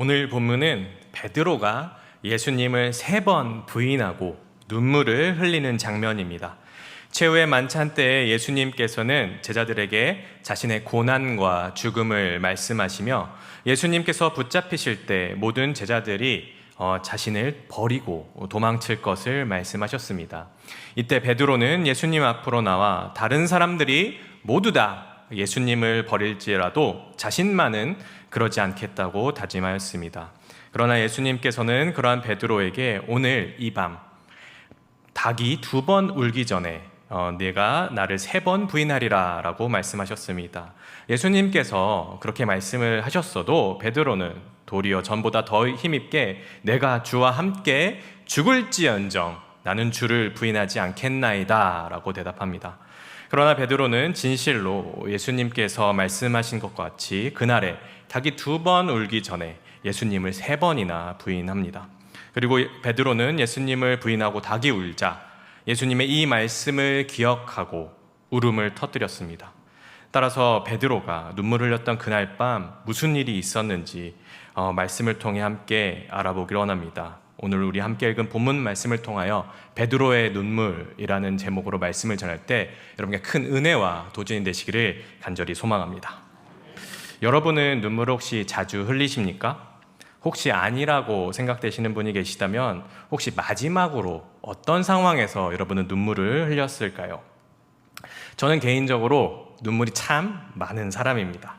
오늘 본문은 베드로가 예수님을 3번 부인하고 눈물을 흘리는 장면입니다. 최후의 만찬 때에 예수님께서는 제자들에게 자신의 고난과 죽음을 말씀하시며 예수님께서 붙잡히실 때 모든 제자들이 자신을 버리고 도망칠 것을 말씀하셨습니다. 이때 베드로는 예수님 앞으로 나와 다른 사람들이 모두 다 예수님을 버릴지라도 자신만은 그러지 않겠다고 다짐하였습니다. 그러나 예수님께서는 그러한 베드로에게 오늘 이 밤 닭이 2번 울기 전에 네가 나를 3번 부인하리라 라고 말씀하셨습니다. 예수님께서 그렇게 말씀을 하셨어도 베드로는 도리어 전보다 더 힘있게 내가 주와 함께 죽을지언정 나는 주를 부인하지 않겠나이다 라고 대답합니다. 그러나 베드로는 진실로 예수님께서 말씀하신 것과 같이 그날에 닭이 2번 울기 전에 예수님을 3번이나 부인합니다. 그리고 베드로는 예수님을 부인하고 닭이 울자 예수님의 이 말씀을 기억하고 울음을 터뜨렸습니다. 따라서 베드로가 눈물 흘렸던 그날 밤 무슨 일이 있었는지 말씀을 통해 함께 알아보기로 원합니다. 오늘 우리 함께 읽은 본문 말씀을 통하여 베드로의 눈물이라는 제목으로 말씀을 전할 때 여러분께 큰 은혜와 도전이 되시기를 간절히 소망합니다. 여러분은 눈물을 혹시 자주 흘리십니까? 혹시 아니라고 생각되시는 분이 계시다면 혹시 마지막으로 어떤 상황에서 여러분은 눈물을 흘렸을까요? 저는 개인적으로 눈물이 참 많은 사람입니다.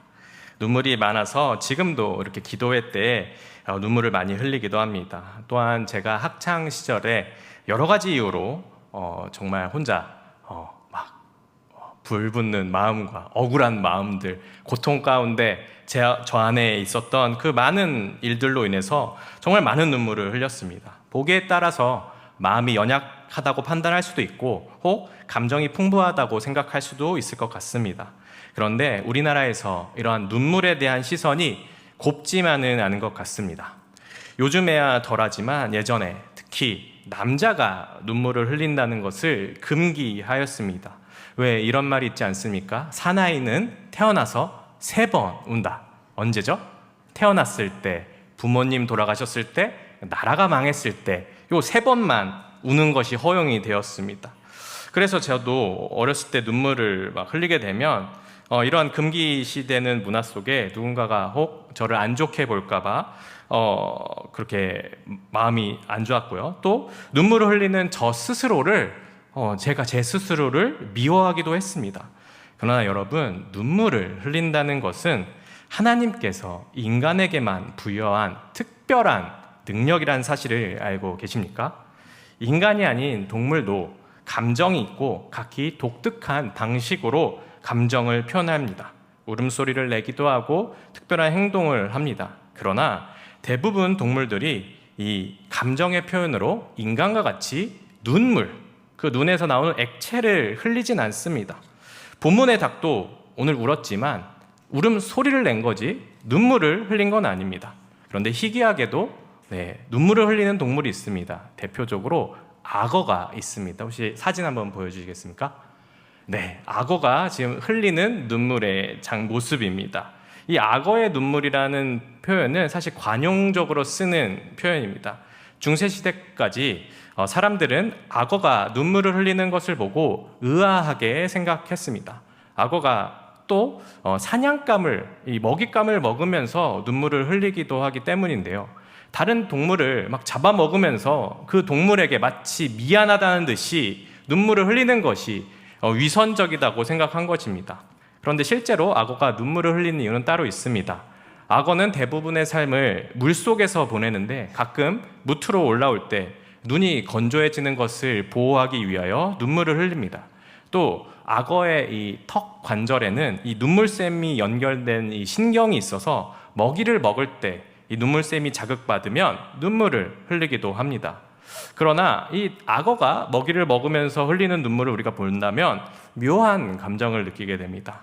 눈물이 많아서 지금도 이렇게 기도회 때 눈물을 많이 흘리기도 합니다. 또한 제가 학창 시절에 여러 가지 이유로 정말 혼자 불붙는 마음과 억울한 마음들, 고통 가운데 저 안에 있었던 그 많은 일들로 인해서 정말 많은 눈물을 흘렸습니다. 보기에 따라서 마음이 연약하다고 판단할 수도 있고 혹 감정이 풍부하다고 생각할 수도 있을 것 같습니다. 그런데 우리나라에서 이러한 눈물에 대한 시선이 곱지만은 않은 것 같습니다. 요즘에야 덜하지만 예전에 특히 남자가 눈물을 흘린다는 것을 금기하였습니다. 왜 이런 말이 있지 않습니까? 사나이는 태어나서 3번 운다. 언제죠? 태어났을 때, 부모님 돌아가셨을 때, 나라가 망했을 때, 요 3번만 우는 것이 허용이 되었습니다. 그래서 저도 어렸을 때 눈물을 막 흘리게 되면 이러한 금기시되는 문화 속에 누군가가 혹 저를 안 좋게 볼까봐 그렇게 마음이 안 좋았고요. 또 눈물을 흘리는 저 스스로를 제가 제 스스로를 미워하기도 했습니다. 그러나 여러분, 눈물을 흘린다는 것은 하나님께서 인간에게만 부여한 특별한 능력이라는 사실을 알고 계십니까? 인간이 아닌 동물도 감정이 있고 각기 독특한 방식으로 감정을 표현합니다. 울음소리를 내기도 하고 특별한 행동을 합니다. 그러나 대부분 동물들이 이 감정의 표현으로 인간과 같이 눈물, 그 눈에서 나오는 액체를 흘리진 않습니다. 본문의 닭도 오늘 울었지만 울음소리를 낸 거지 눈물을 흘린 건 아닙니다. 그런데 희귀하게도 눈물을 흘리는 동물이 있습니다. 대표적으로 악어가 있습니다. 혹시 사진 한번 보여주시겠습니까? 네, 악어가 지금 흘리는 눈물의 모습입니다. 이 악어의 눈물이라는 표현은 사실 관용적으로 쓰는 표현입니다. 중세시대까지 사람들은 악어가 눈물을 흘리는 것을 보고 의아하게 생각했습니다. 악어가 또 사냥감을, 이 먹잇감을 먹으면서 눈물을 흘리기도 하기 때문인데요. 다른 동물을 막 잡아먹으면서 그 동물에게 마치 미안하다는 듯이 눈물을 흘리는 것이 위선적이라고 생각한 것입니다. 그런데 실제로 악어가 눈물을 흘리는 이유는 따로 있습니다. 악어는 대부분의 삶을 물속에서 보내는데 가끔 무트로 올라올 때 눈이 건조해지는 것을 보호하기 위하여 눈물을 흘립니다. 또 악어의 이 턱 관절에는 이 눈물샘이 연결된 이 신경이 있어서 먹이를 먹을 때 이 눈물샘이 자극받으면 눈물을 흘리기도 합니다. 그러나 이 악어가 먹이를 먹으면서 흘리는 눈물을 우리가 본다면 묘한 감정을 느끼게 됩니다.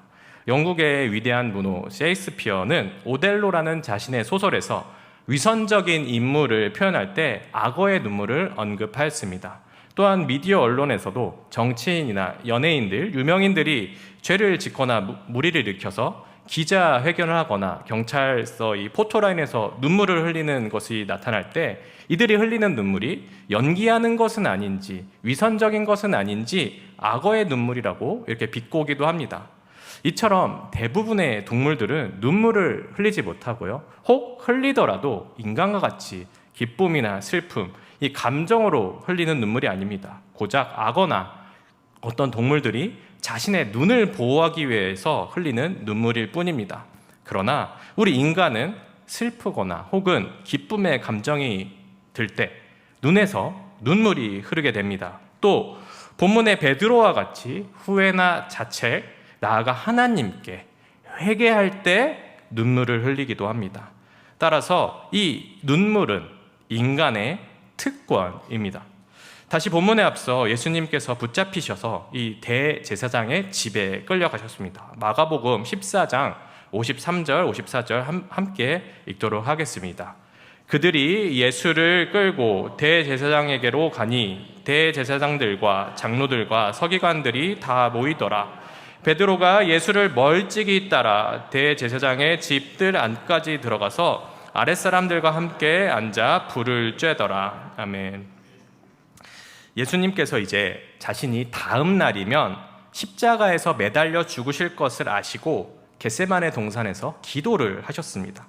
영국의 위대한 문호 셰익스피어는 오델로라는 자신의 소설에서 위선적인 인물을 표현할 때 악어의 눈물을 언급하였습니다. 또한 미디어 언론에서도 정치인이나 연예인들, 유명인들이 죄를 짓거나 무리를 일으켜서 기자회견을 하거나 경찰서 이 포토라인에서 눈물을 흘리는 것이 나타날 때 이들이 흘리는 눈물이 연기하는 것은 아닌지 위선적인 것은 아닌지 악어의 눈물이라고 이렇게 비꼬기도 합니다. 이처럼 대부분의 동물들은 눈물을 흘리지 못하고요. 혹 흘리더라도 인간과 같이 기쁨이나 슬픔, 이 감정으로 흘리는 눈물이 아닙니다. 고작 악어나 어떤 동물들이 자신의 눈을 보호하기 위해서 흘리는 눈물일 뿐입니다. 그러나 우리 인간은 슬프거나 혹은 기쁨의 감정이 들 때 눈에서 눈물이 흐르게 됩니다. 또 본문의 베드로와 같이 후회나 자책, 나아가 하나님께 회개할 때 눈물을 흘리기도 합니다. 따라서 이 눈물은 인간의 특권입니다. 다시 본문에 앞서 예수님께서 붙잡히셔서 이 대제사장의 집에 끌려가셨습니다. 마가복음 14장 53절, 54절 함께 읽도록 하겠습니다. 그들이 예수를 끌고 대제사장에게로 가니 대제사장들과 장로들과 서기관들이 다 모이더라. 베드로가 예수를 멀찍이 따라 대제사장의 집들 안까지 들어가서 아랫사람들과 함께 앉아 불을 쬐더라. 아멘. 예수님께서 이제 자신이 다음 날이면 십자가에서 매달려 죽으실 것을 아시고 겟세마네 동산에서 기도를 하셨습니다.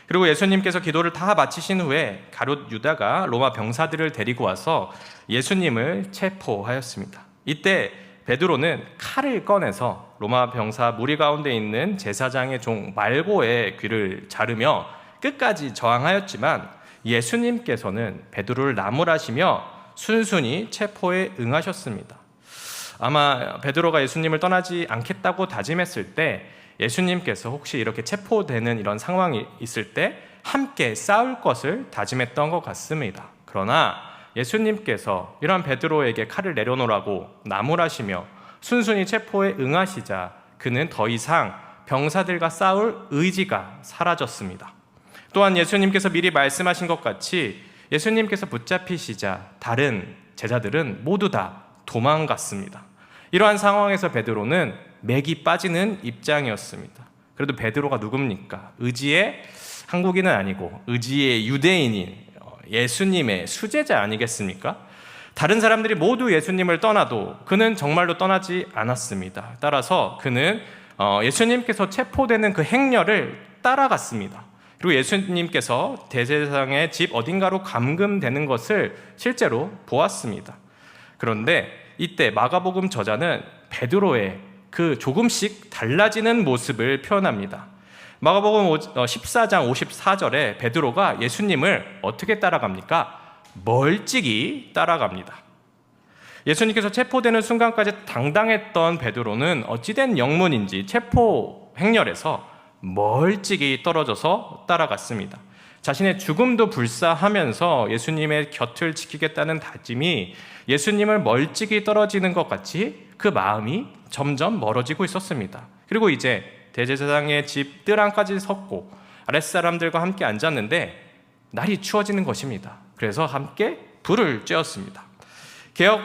그리고 예수님께서 기도를 다 마치신 후에 가룟 유다가 로마 병사들을 데리고 와서 예수님을 체포하였습니다. 이때 베드로는 칼을 꺼내서 로마 병사 무리 가운데 있는 제사장의 종 말고의 귀를 자르며 끝까지 저항하였지만 예수님께서는 베드로를 나무라시며 순순히 체포에 응하셨습니다. 아마 베드로가 예수님을 떠나지 않겠다고 다짐했을 때 예수님께서 혹시 이렇게 체포되는 이런 상황이 있을 때 함께 싸울 것을 다짐했던 것 같습니다. 그러나 예수님께서 이러한 베드로에게 칼을 내려놓으라고 나무라시며 순순히 체포에 응하시자 그는 더 이상 병사들과 싸울 의지가 사라졌습니다. 또한 예수님께서 미리 말씀하신 것 같이 예수님께서 붙잡히시자 다른 제자들은 모두 다 도망갔습니다. 이러한 상황에서 베드로는 맥이 빠지는 입장이었습니다. 그래도 베드로가 누굽니까? 의지의 한국인은 아니고 의지의 유대인인 예수님의 수제자 아니겠습니까? 다른 사람들이 모두 예수님을 떠나도 그는 정말로 떠나지 않았습니다. 따라서 그는 예수님께서 체포되는 그 행렬을 따라갔습니다. 그리고 예수님께서 대제사장의 집 어딘가로 감금되는 것을 실제로 보았습니다. 그런데 이때 마가복음 저자는 베드로의 그 조금씩 달라지는 모습을 표현합니다. 마가복음 14장 54절에 베드로가 예수님을 어떻게 따라갑니까? 멀찍이 따라갑니다. 예수님께서 체포되는 순간까지 당당했던 베드로는 어찌된 영문인지 체포 행렬에서 멀찍이 떨어져서 따라갔습니다. 자신의 죽음도 불사하면서 예수님의 곁을 지키겠다는 다짐이 예수님을 멀찍이 떨어지는 것 같이 그 마음이 점점 멀어지고 있었습니다. 그리고 이제 대제사장의 집 뜰 안까지 섰고 아랫사람들과 함께 앉았는데 날이 추워지는 것입니다. 그래서 함께 불을 쬐었습니다. 개역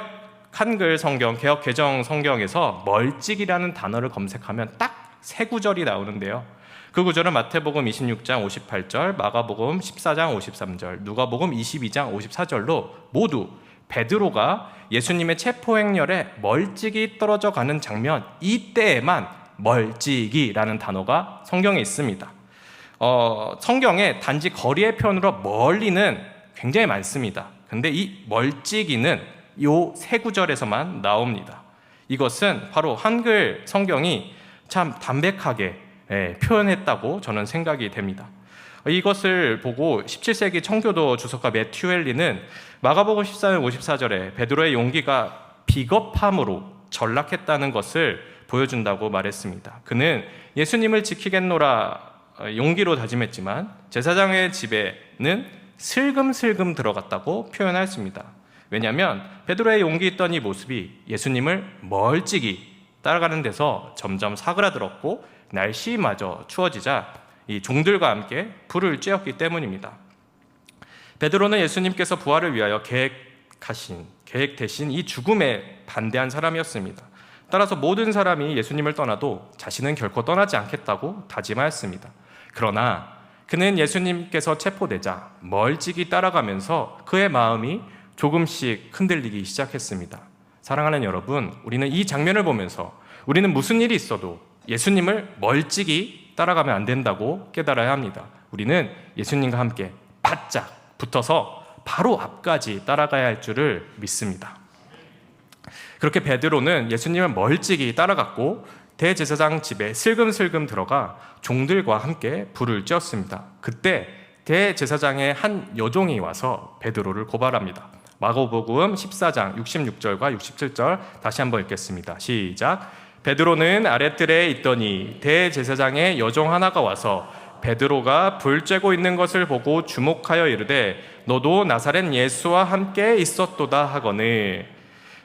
한글 성경, 개역 개정 성경에서 멀찍이라는 단어를 검색하면 딱 세 구절이 나오는데요. 그 구절은 마태복음 26장 58절, 마가복음 14장 53절, 누가복음 22장 54절로 모두 베드로가 예수님의 체포 행렬에 멀찍이 떨어져 가는 장면, 이때에만 멀찍이라는 단어가 성경에 있습니다. 성경에 단지 거리의 표현으로 멀리는 굉장히 많습니다. 근데 이 멀찍이는 이 세 구절에서만 나옵니다. 이것은 바로 한글 성경이 참 담백하게 표현했다고 저는 생각이 됩니다. 이것을 보고 17세기 청교도 주석가 매튜 헨리는 마가복음 14장 54절에 베드로의 용기가 비겁함으로 전락했다는 것을 보여준다고 말했습니다. 그는 예수님을 지키겠노라 용기로 다짐했지만 제사장의 집에는 슬금슬금 들어갔다고 표현했습니다. 왜냐하면 베드로의 용기 있던 이 모습이 예수님을 멀찍이 따라가는 데서 점점 사그라들었고 날씨마저 추워지자 이 종들과 함께 불을 쬐었기 때문입니다. 베드로는 예수님께서 부활을 위하여 계획되신 이 죽음에 반대한 사람이었습니다. 따라서 모든 사람이 예수님을 떠나도 자신은 결코 떠나지 않겠다고 다짐하였습니다. 그러나 그는 예수님께서 체포되자 멀찍이 따라가면서 그의 마음이 조금씩 흔들리기 시작했습니다. 사랑하는 여러분, 우리는 이 장면을 보면서 우리는 무슨 일이 있어도 예수님을 멀찍이 따라가면 안 된다고 깨달아야 합니다. 우리는 예수님과 함께 바짝 붙어서 바로 앞까지 따라가야 할 줄을 믿습니다. 그렇게 베드로는 예수님을 멀찍이 따라갔고 대제사장 집에 슬금슬금 들어가 종들과 함께 불을 쬐었습니다. 그때 대제사장의 한 여종이 와서 베드로를 고발합니다. 마가복음 14장 66절과 67절 다시 한번 읽겠습니다. 시작. 베드로는 아랫뜰에 있더니 대제사장의 여종 하나가 와서 베드로가 불 쬐고 있는 것을 보고 주목하여 이르되 너도 나사렛 예수와 함께 있었도다 하거늘.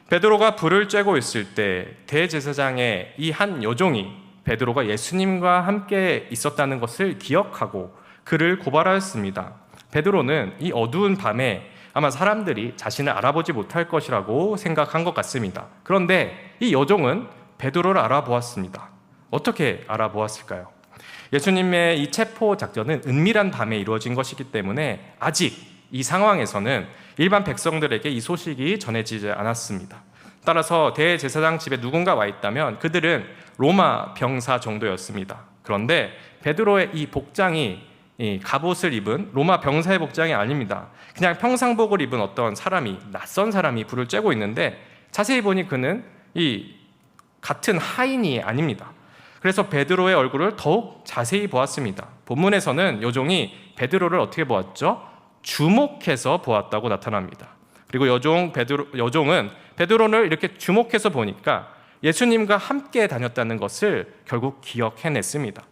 베드로가 불을 쬐고 있을 때 대제사장의 이 한 여종이 베드로가 예수님과 함께 있었다는 것을 기억하고 그를 고발하였습니다. 베드로는 이 어두운 밤에 아마 사람들이 자신을 알아보지 못할 것이라고 생각한 것 같습니다. 그런데 이 여종은 베드로를 알아보았습니다. 어떻게 알아보았을까요? 예수님의 이 체포 작전은 은밀한 밤에 이루어진 것이기 때문에 아직 이 상황에서는 일반 백성들에게 이 소식이 전해지지 않았습니다. 따라서 대제사장 집에 누군가 와 있다면 그들은 로마 병사 정도였습니다. 그런데 베드로의 이 복장이 이 갑옷을 입은 로마 병사의 복장이 아닙니다. 그냥 평상복을 입은 어떤 사람이, 낯선 사람이 불을 쬐고 있는데 자세히 보니 그는 이 같은 하인이 아닙니다. 그래서 베드로의 얼굴을 더욱 자세히 보았습니다. 본문에서는 여종이 베드로를 어떻게 보았죠? 주목해서 보았다고 나타납니다. 그리고 여종은 베드로를 이렇게 주목해서 보니까 예수님과 함께 다녔다는 것을 결국 기억해냈습니다.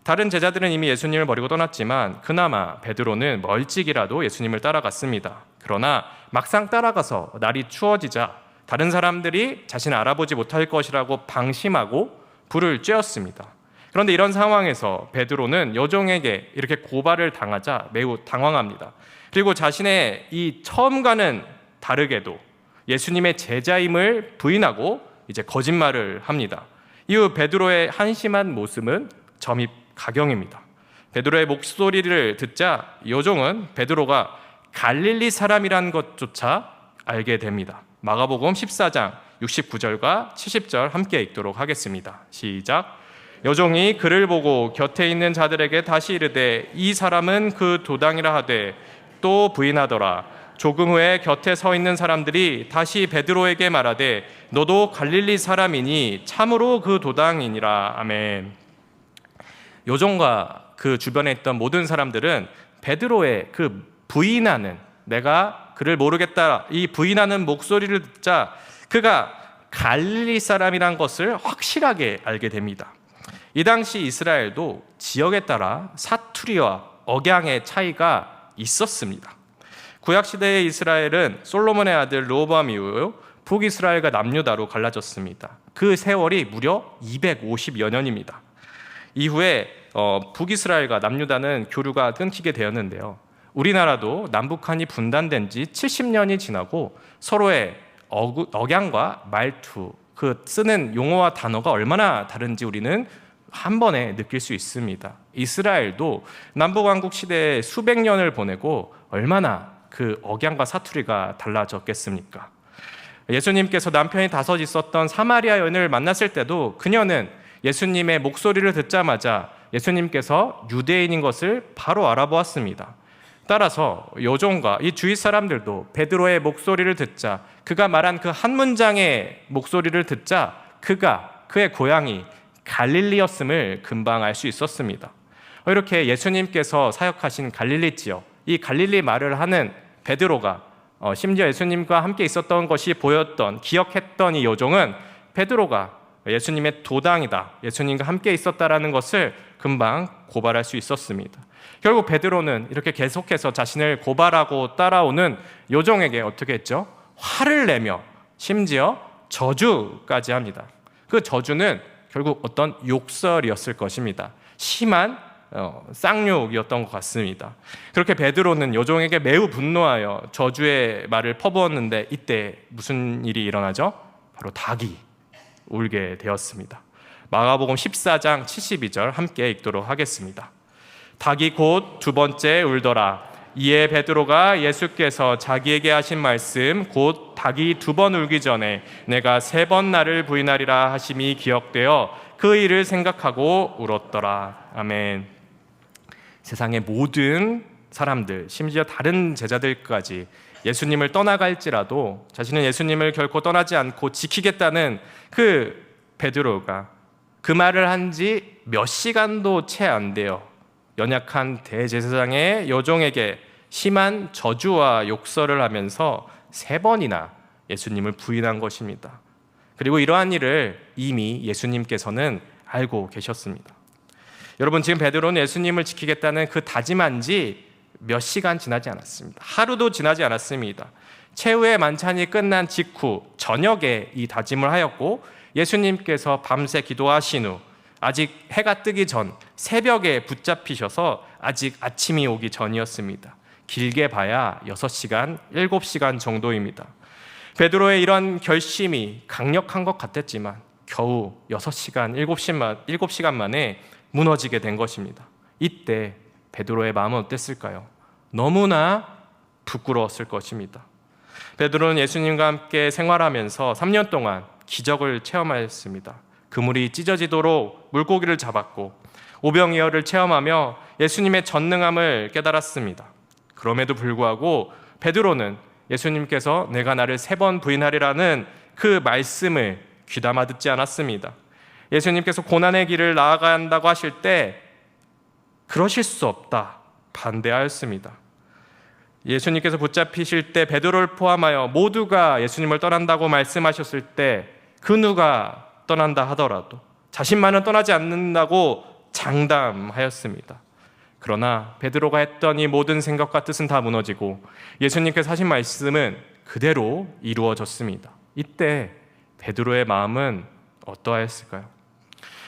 다른 제자들은 이미 예수님을 버리고 떠났지만 그나마 베드로는 멀찍이라도 예수님을 따라갔습니다. 그러나 막상 따라가서 날이 추워지자 다른 사람들이 자신을 알아보지 못할 것이라고 방심하고 불을 쬐었습니다. 그런데 이런 상황에서 베드로는 여종에게 이렇게 고발을 당하자 매우 당황합니다. 그리고 자신의 이 처음과는 다르게도 예수님의 제자임을 부인하고 이제 거짓말을 합니다. 이후 베드로의 한심한 모습은 점입 가경입니다. 베드로의 목소리를 듣자 여종은 베드로가 갈릴리 사람이란 것조차 알게 됩니다. 마가복음 14장 69절과 70절 함께 읽도록 하겠습니다. 시작. 여종이 그를 보고 곁에 있는 자들에게 다시 이르되 이 사람은 그 도당이라 하되 또 부인하더라. 조금 후에 곁에 서 있는 사람들이 다시 베드로에게 말하되 너도 갈릴리 사람이니 참으로 그 도당이니라. 아멘. 여종과 그 주변에 있던 모든 사람들은 베드로의 그 부인하는, 내가 그를 모르겠다, 이 부인하는 목소리를 듣자 그가 갈릴리 사람이란 것을 확실하게 알게 됩니다. 이 당시 이스라엘도 지역에 따라 사투리와 억양의 차이가 있었습니다. 구약시대의 이스라엘은 솔로몬의 아들 르호보암 이후 북이스라엘과 남유다로 갈라졌습니다. 그 세월이 무려 250여 년입니다. 이후에 북이스라엘과 남유다는 교류가 끊기게 되었는데요. 우리나라도 남북한이 분단된 지 70년이 지나고 서로의 억양과 말투, 그 쓰는 용어와 단어가 얼마나 다른지 우리는 한 번에 느낄 수 있습니다. 이스라엘도 남북왕국 시대에 수백 년을 보내고 얼마나 그 억양과 사투리가 달라졌겠습니까? 예수님께서 남편이 다섯 있었던 사마리아 여인을 만났을 때도 그녀는 예수님의 목소리를 듣자마자 예수님께서 유대인인 것을 바로 알아보았습니다. 따라서 여종과 이 주위 사람들도 베드로의 목소리를 듣자, 그가 말한 그 한 문장의 목소리를 듣자 그의 고향이 갈릴리였음을 금방 알 수 있었습니다. 이렇게 예수님께서 사역하신 갈릴리 지역, 이 갈릴리 말을 하는 베드로가 심지어 예수님과 함께 있었던 것이 보였던, 기억했던 이 여종은 베드로가 예수님의 도당이다, 예수님과 함께 있었다라는 것을 금방 고발할 수 있었습니다. 결국 베드로는 이렇게 계속해서 자신을 고발하고 따라오는 여종에게 어떻게 했죠? 화를 내며 심지어 저주까지 합니다. 그 저주는 결국 어떤 욕설이었을 것입니다. 심한 쌍욕이었던 것 같습니다. 그렇게 베드로는 여종에게 매우 분노하여 저주의 말을 퍼부었는데 이때 무슨 일이 일어나죠? 바로 닭이 울게 되었습니다. 마가복음 14장 72절 함께 읽도록 하겠습니다. 닭이 곧 두 번째 울더라. 이에 베드로가 예수께서 자기에게 하신 말씀 곧 닭이 두 번 울기 전에 내가 세 번 나를 부인하리라 하심이 기억되어 그 일을 생각하고 울었더라. 아멘. 세상의 모든 사람들, 심지어 다른 제자들까지 예수님을 떠나갈지라도 자신은 예수님을 결코 떠나지 않고 지키겠다는 그 베드로가 그 말을 한 지 몇 시간도 채 안 돼요. 연약한 대제사장의 여종에게 심한 저주와 욕설을 하면서 세 번이나 예수님을 부인한 것입니다. 그리고 이러한 일을 이미 예수님께서는 알고 계셨습니다. 여러분, 지금 베드로는 예수님을 지키겠다는 그 다짐한 지 몇 시간 지나지 않았습니다. 하루도 지나지 않았습니다. 최후의 만찬이 끝난 직후 저녁에 이 다짐을 하였고 예수님께서 밤새 기도하신 후 아직 해가 뜨기 전 새벽에 붙잡히셔서 아직 아침이 오기 전이었습니다. 길게 봐야 6시간, 7시간 정도입니다. 베드로의 이런 결심이 강력한 것 같았지만 겨우 6시간, 7시간 만에 무너지게 된 것입니다. 이때 베드로의 마음은 어땠을까요? 너무나 부끄러웠을 것입니다. 베드로는 예수님과 함께 생활하면서 3년 동안 기적을 체험하였습니다. 그물이 찢어지도록 물고기를 잡았고 오병이어를 체험하며 예수님의 전능함을 깨달았습니다. 그럼에도 불구하고 베드로는 예수님께서 내가 나를 3번 부인하리라는 그 말씀을 귀담아 듣지 않았습니다. 예수님께서 고난의 길을 나아가야 한다고 하실 때 그러실 수 없다 반대하였습니다. 예수님께서 붙잡히실 때 베드로를 포함하여 모두가 예수님을 떠난다고 말씀하셨을 때 그 누가 떠난다 하더라도 자신만은 떠나지 않는다고 장담하였습니다. 그러나 베드로가 했던 이 모든 생각과 뜻은 다 무너지고 예수님께서 하신 말씀은 그대로 이루어졌습니다. 이때 베드로의 마음은 어떠하였을까요?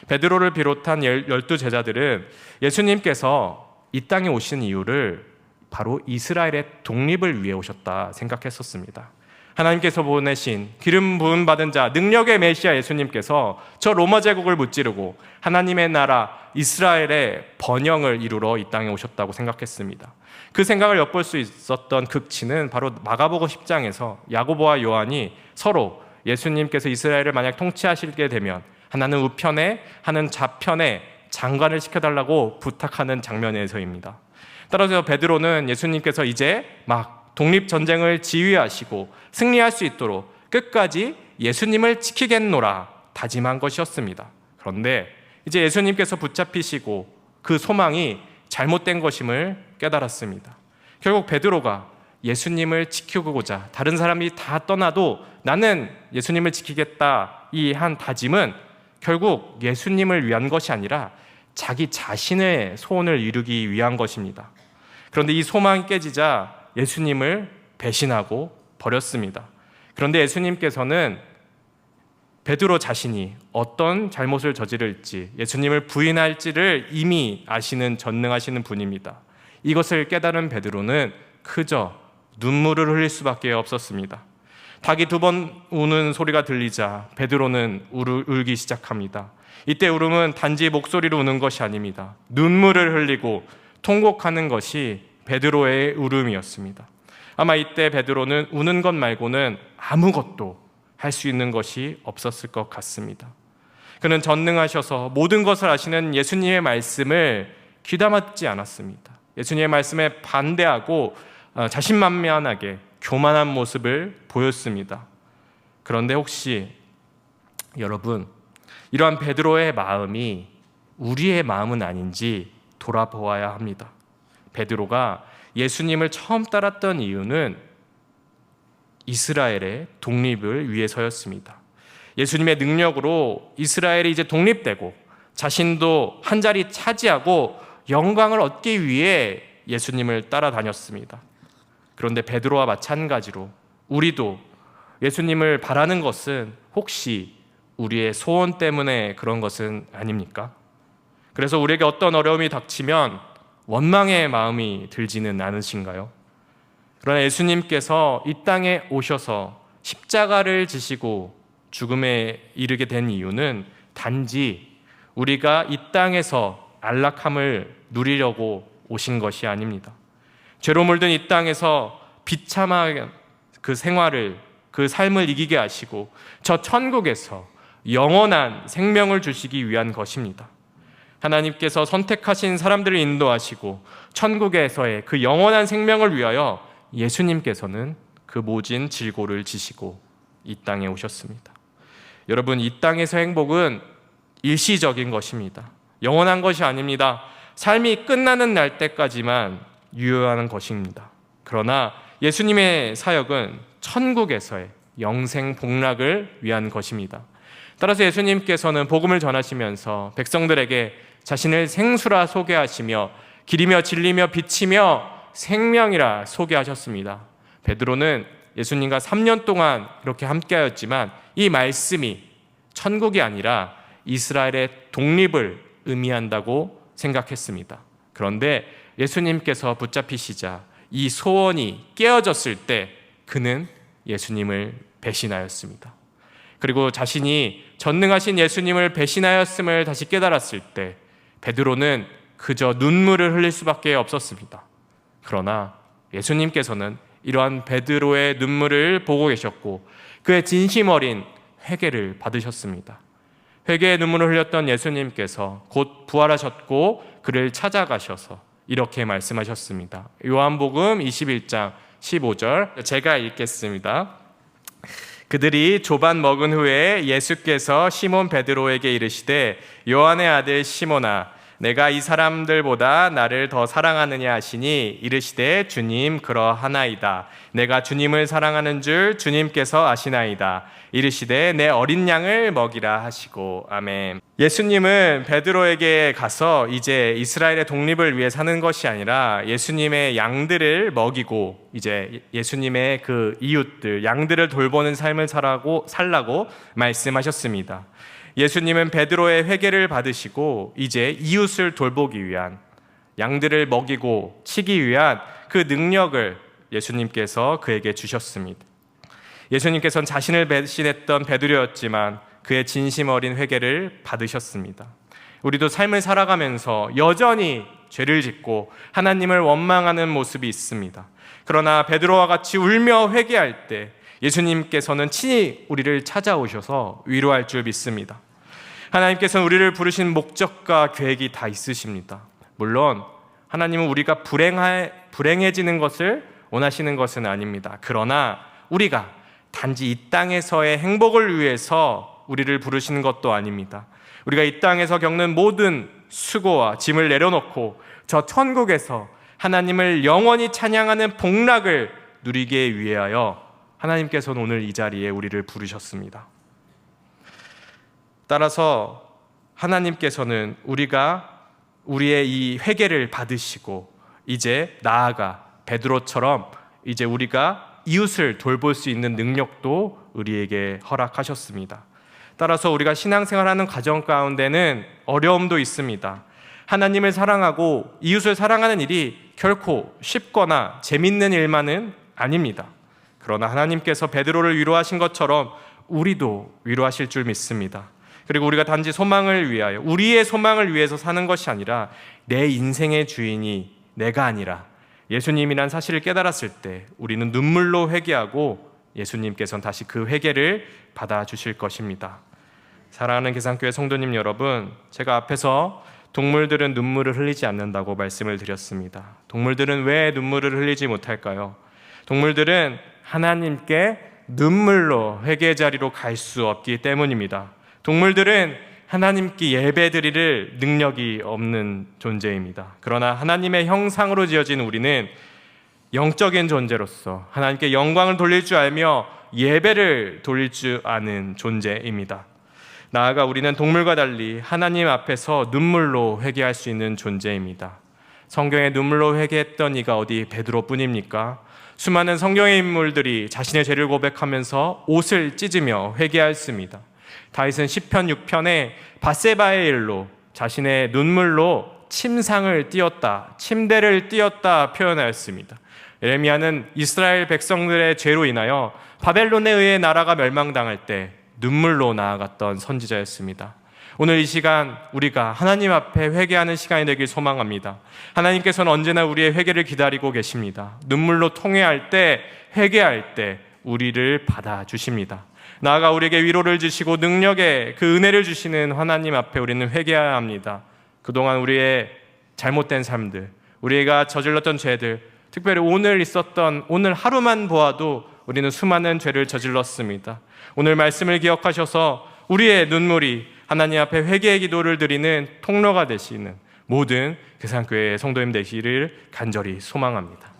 베드로를 비롯한 12 제자들은 예수님께서 이 땅에 오신 이유를 바로 이스라엘의 독립을 위해 오셨다 생각했었습니다. 하나님께서 보내신 기름 부음 받은 자 능력의 메시아 예수님께서 저 로마 제국을 무찌르고 하나님의 나라 이스라엘의 번영을 이루러 이 땅에 오셨다고 생각했습니다. 그 생각을 엿볼 수 있었던 극치는 바로 마가복음 10장에서 야고보와 요한이 서로 예수님께서 이스라엘을 만약 통치하시게 되면 하나는 우편에 하나는 좌편에 장관을 시켜달라고 부탁하는 장면에서입니다. 따라서 베드로는 예수님께서 이제 막 독립전쟁을 지휘하시고 승리할 수 있도록 끝까지 예수님을 지키겠노라 다짐한 것이었습니다. 그런데 이제 예수님께서 붙잡히시고 그 소망이 잘못된 것임을 깨달았습니다. 결국 베드로가 예수님을 지키고자 다른 사람이 다 떠나도 나는 예수님을 지키겠다 이 한 다짐은 결국 예수님을 위한 것이 아니라 자기 자신의 소원을 이루기 위한 것입니다. 그런데 이 소망이 깨지자 예수님을 배신하고 버렸습니다. 그런데 예수님께서는 베드로 자신이 어떤 잘못을 저지를지 예수님을 부인할지를 이미 아시는 전능하시는 분입니다. 이것을 깨달은 베드로는 그저 눈물을 흘릴 수밖에 없었습니다. 닭이 2번 우는 소리가 들리자 베드로는 울기 시작합니다. 이때 울음은 단지 목소리로 우는 것이 아닙니다. 눈물을 흘리고 통곡하는 것이 베드로의 울음이었습니다. 아마 이때 베드로는 우는 것 말고는 아무것도 할 수 있는 것이 없었을 것 같습니다. 그는 전능하셔서 모든 것을 아시는 예수님의 말씀을 귀담았지 않았습니다. 예수님의 말씀에 반대하고 자신만만하게 교만한 모습을 보였습니다. 그런데 혹시 여러분 이러한 베드로의 마음이 우리의 마음은 아닌지 돌아보아야 합니다. 베드로가 예수님을 처음 따랐던 이유는 이스라엘의 독립을 위해서였습니다. 예수님의 능력으로 이스라엘이 이제 독립되고 자신도 한 자리 차지하고 영광을 얻기 위해 예수님을 따라다녔습니다. 그런데 베드로와 마찬가지로 우리도 예수님을 바라는 것은 혹시 우리의 소원 때문에 그런 것은 아닙니까? 그래서 우리에게 어떤 어려움이 닥치면 원망의 마음이 들지는 않으신가요? 그러나 예수님께서 이 땅에 오셔서 십자가를 지시고 죽음에 이르게 된 이유는 단지 우리가 이 땅에서 안락함을 누리려고 오신 것이 아닙니다. 죄로 물든 이 땅에서 비참한 그 생활을, 그 삶을 이기게 하시고 저 천국에서 영원한 생명을 주시기 위한 것입니다. 하나님께서 선택하신 사람들을 인도하시고 천국에서의 그 영원한 생명을 위하여 예수님께서는 그 모진 질고를 지시고 이 땅에 오셨습니다. 여러분, 이 땅에서의 행복은 일시적인 것입니다. 영원한 것이 아닙니다. 삶이 끝나는 날 때까지만 유효한 것입니다. 그러나 예수님의 사역은 천국에서의 영생 복락을 위한 것입니다. 따라서 예수님께서는 복음을 전하시면서 백성들에게 자신을 생수라 소개하시며 길이며 진리며 빛이며 생명이라 소개하셨습니다. 베드로는 예수님과 3년 동안 이렇게 함께하였지만 이 말씀이 천국이 아니라 이스라엘의 독립을 의미한다고 생각했습니다. 그런데 예수님께서 붙잡히시자 이 소원이 깨어졌을 때 그는 예수님을 배신하였습니다. 그리고 자신이 전능하신 예수님을 배신하였음을 다시 깨달았을 때 베드로는 그저 눈물을 흘릴 수밖에 없었습니다. 그러나 예수님께서는 이러한 베드로의 눈물을 보고 계셨고 그의 진심 어린 회개를 받으셨습니다. 회개의 눈물을 흘렸던 예수님께서 곧 부활하셨고 그를 찾아가셔서 이렇게 말씀하셨습니다. 요한복음 21장 15절 제가 읽겠습니다. 그들이 조반 먹은 후에 예수께서 시몬 베드로에게 이르시되 요한의 아들 시몬아 내가 이 사람들보다 나를 더 사랑하느냐 하시니 이르시되 주님 그러하나이다. 내가 주님을 사랑하는 줄 주님께서 아시나이다. 이르시되 내 어린 양을 먹이라 하시고 아멘. 예수님은 베드로에게 가서 이제 이스라엘의 독립을 위해 사는 것이 아니라 예수님의 양들을 먹이고 이제 예수님의 그 이웃들 양들을 돌보는 삶을 살라고 말씀하셨습니다. 예수님은 베드로의 회개를 받으시고 이제 이웃을 돌보기 위한 양들을 먹이고 치기 위한 그 능력을 예수님께서 그에게 주셨습니다. 예수님께서는 자신을 배신했던 베드로였지만 그의 진심 어린 회개를 받으셨습니다. 우리도 삶을 살아가면서 여전히 죄를 짓고 하나님을 원망하는 모습이 있습니다. 그러나 베드로와 같이 울며 회개할 때 예수님께서는 친히 우리를 찾아오셔서 위로할 줄 믿습니다. 하나님께서는 우리를 부르신 목적과 계획이 다 있으십니다. 물론 하나님은 우리가 불행해지는 것을 원하시는 것은 아닙니다. 그러나 우리가 단지 이 땅에서의 행복을 위해서 우리를 부르시는 것도 아닙니다. 우리가 이 땅에서 겪는 모든 수고와 짐을 내려놓고 저 천국에서 하나님을 영원히 찬양하는 복락을 누리게 위하여 하나님께서는 오늘 이 자리에 우리를 부르셨습니다. 따라서 하나님께서는 우리의 이 회개를 받으시고 이제 나아가 베드로처럼 이제 우리가 이웃을 돌볼 수 있는 능력도 우리에게 허락하셨습니다. 따라서 우리가 신앙생활하는 과정 가운데는 어려움도 있습니다. 하나님을 사랑하고 이웃을 사랑하는 일이 결코 쉽거나 재밌는 일만은 아닙니다. 그러나 하나님께서 베드로를 위로하신 것처럼 우리도 위로하실 줄 믿습니다. 그리고 우리가 단지 소망을 위하여 우리의 소망을 위해서 사는 것이 아니라 내 인생의 주인이 내가 아니라 예수님이란 사실을 깨달았을 때 우리는 눈물로 회개하고 예수님께서는 다시 그 회개를 받아주실 것입니다. 사랑하는 계산교회 성도님 여러분, 제가 앞에서 동물들은 눈물을 흘리지 않는다고 말씀을 드렸습니다. 동물들은 왜 눈물을 흘리지 못할까요? 동물들은 하나님께 눈물로 회개 자리로 갈 수 없기 때문입니다. 동물들은 하나님께 예배드릴 능력이 없는 존재입니다. 그러나 하나님의 형상으로 지어진 우리는 영적인 존재로서 하나님께 영광을 돌릴 줄 알며 예배를 돌릴 줄 아는 존재입니다. 나아가 우리는 동물과 달리 하나님 앞에서 눈물로 회개할 수 있는 존재입니다. 성경에 눈물로 회개했던 이가 어디 베드로뿐입니까? 수많은 성경의 인물들이 자신의 죄를 고백하면서 옷을 찢으며 회개하였습니다. 다윗은 시편 6편에 밧세바의 일로 자신의 눈물로 침상을 띄었다, 침대를 띄었다 표현하였습니다. 예레미야는 이스라엘 백성들의 죄로 인하여 바벨론에 의해 나라가 멸망당할 때 눈물로 나아갔던 선지자였습니다. 오늘 이 시간 우리가 하나님 앞에 회개하는 시간이 되길 소망합니다. 하나님께서는 언제나 우리의 회개를 기다리고 계십니다. 눈물로 통회할 때, 회개할 때 우리를 받아주십니다. 나아가 우리에게 위로를 주시고 능력의 그 은혜를 주시는 하나님 앞에 우리는 회개해야 합니다. 그동안 우리의 잘못된 삶들, 우리가 저질렀던 죄들, 특별히 오늘 하루만 보아도 우리는 수많은 죄를 저질렀습니다. 오늘 말씀을 기억하셔서 우리의 눈물이 하나님 앞에 회개의 기도를 드리는 통로가 되시는 모든 괴산교회 성도님 되시기를 간절히 소망합니다.